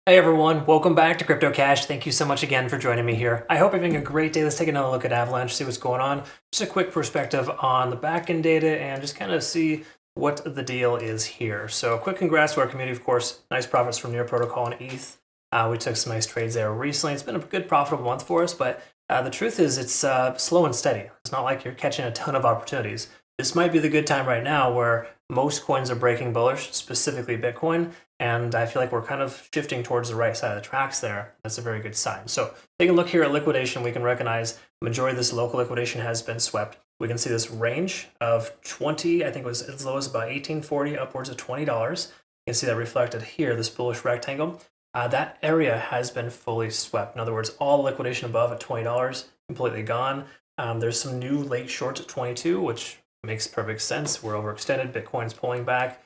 Hey everyone, welcome back to Crypto Cash. Thank you so much again for joining me here. I hope you're having a great day. Let's take another look at Avalanche, see what's going on. Just a quick perspective on the backend data and just kind of see what the deal is here. So quick congrats to our community, of course. Nice profits from Near Protocol and ETH. We took some nice trades there recently. It's been a good profitable month for us, but the truth is it's slow and steady. It's not like you're catching a ton of opportunities. This might be the good time right now where most coins are breaking bullish, specifically Bitcoin, and I feel like we're kind of shifting towards the right side of the tracks there. That's a very good sign. So taking a look here at liquidation, we can recognize the majority of this local liquidation has been swept. We can see this range of 20, I think it was as low as about 1840, upwards of $20. You can see that reflected here, this bullish rectangle. That area has been fully swept. In other words, all liquidation above at $20, completely gone. There's some new late shorts at 22, which makes perfect sense. We're overextended. Bitcoin's pulling back.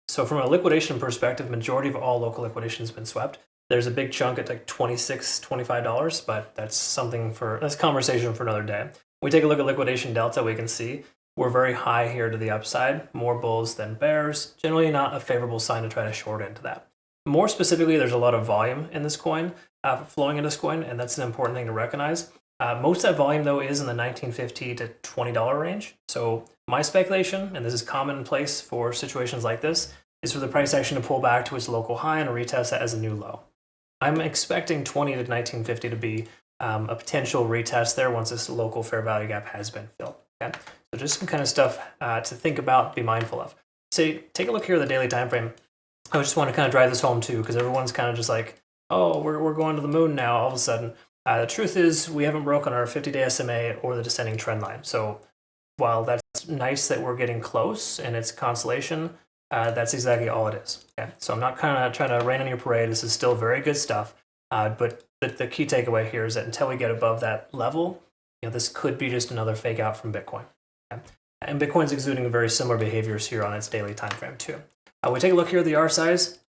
So from a liquidation perspective, majority of all local liquidation has been swept. There's a big chunk at like $26, $25, but that's conversation for another day. When we take a look at liquidation delta, we can see we're very high here to the upside, more bulls than bears. Generally not a favorable sign to try to short into that. More specifically, there's a lot of volume in this coin, flowing into this coin, and that's an important thing to recognize. Most of that volume, though, is in the $19.50 to $20 range. So my speculation, and this is commonplace for situations like this, is for the price action to pull back to its local high and retest that as a new low. I'm expecting $20 to $19.50 to be a potential retest there once this local fair value gap has been filled. Okay? So just some kind of stuff to think about, be mindful of. So take a look here at the daily time frame. I just want to kind of drive this home too, because everyone's kind of just like, oh, we're going to the moon now all of a sudden. The truth is we haven't broken our 50-day SMA or the descending trend line. So while that's nice that we're getting close and it's consolation, that's exactly all it is. Okay? So I'm not kind of trying to rain on your parade. This is still very good stuff. But the key takeaway here is that until we get above that level, this could be just another fake out from Bitcoin. Okay? And Bitcoin's exuding very similar behaviors here on its daily time frame too. We take a look here at the R size.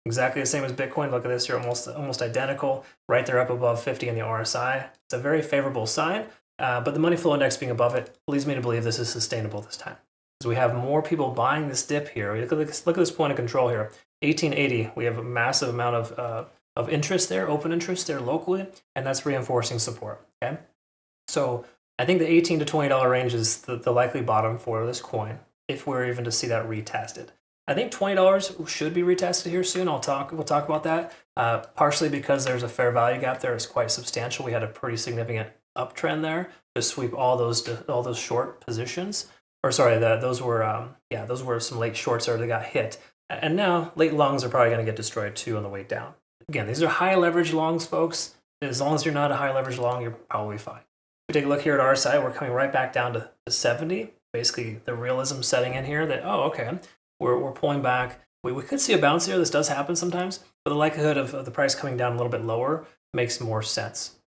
Exactly the same as Bitcoin. Look at this here, almost identical. Right there up above 50 in the RSI. It's a very favorable sign, but the money flow index being above it leads me to believe this is sustainable this time. Because we have more people buying this dip here. Look at this point of control here. 1880, we have a massive amount of interest there, open interest there locally, and that's reinforcing support. Okay, so I think the $18 to $20 range is the likely bottom for this coin, if we're even to see that retested. I think $20 should be retested here soon. We'll talk about that. Partially because there's a fair value gap there. It's quite substantial. We had a pretty significant uptrend there to sweep all those short positions. Or sorry, those were some late shorts there that got hit. And now late longs are probably going to get destroyed too on the way down. Again, these are high leverage longs, folks. As long as you're not a high leverage long, you're probably fine. If we take a look here at our side, we're coming right back down to 70. Basically, the realism setting in here that, oh, okay. We're pulling back. We could see a bounce here. This does happen sometimes, but the likelihood of the price coming down a little bit lower makes more sense.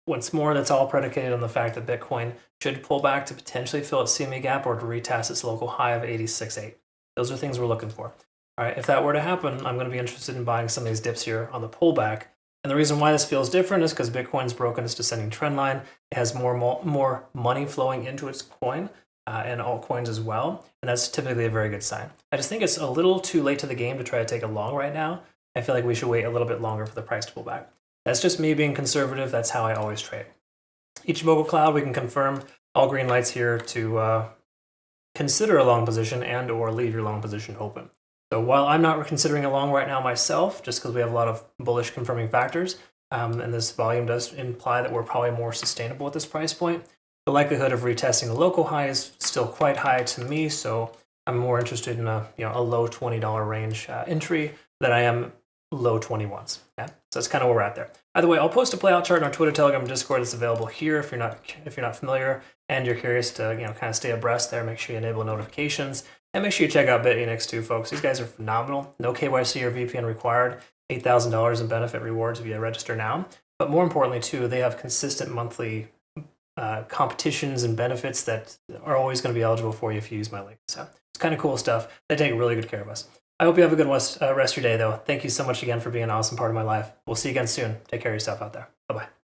Once more, that's all predicated on the fact that Bitcoin should pull back to potentially fill its CME gap or to retest its local high of 86.8. Those are things we're looking for. All right, if that were to happen, I'm going to be interested in buying some of these dips here on the pullback. And the reason why this feels different is because Bitcoin's broken its descending trend line. It has more money flowing into its coin. And altcoins as well, and that's typically a very good sign. I just think it's a little too late to the game to try to take a long right now. I feel like we should wait a little bit longer for the price to pull back. That's just me being conservative. That's how I always trade. Ichimoku Cloud, we can confirm all green lights here to consider a long position and or leave your long position open. So while I'm not considering a long right now myself, just because we have a lot of bullish confirming factors, and this volume does imply that we're probably more sustainable at this price point, the likelihood of retesting the local high is still quite high to me, so I'm more interested in a low $20 range entry than I am low 21s. Yeah, so that's kind of where we're at there. Either way, I'll post a playout chart on our Twitter, Telegram, and Discord. It's available here if you're not familiar and you're curious to kind of stay abreast there. Make sure you enable notifications and make sure you check out Bitunix too, folks. These guys are phenomenal. No KYC or VPN required. $8,000 in benefit rewards if you register now. But more importantly too, they have consistent monthly competitions and benefits that are always going to be eligible for you if you use my link. So it's kind of cool stuff. They take really good care of us. I hope you have a good rest of your day, though. Thank you so much again for being an awesome part of my life. We'll see you again soon. Take care of yourself out there. Bye-bye.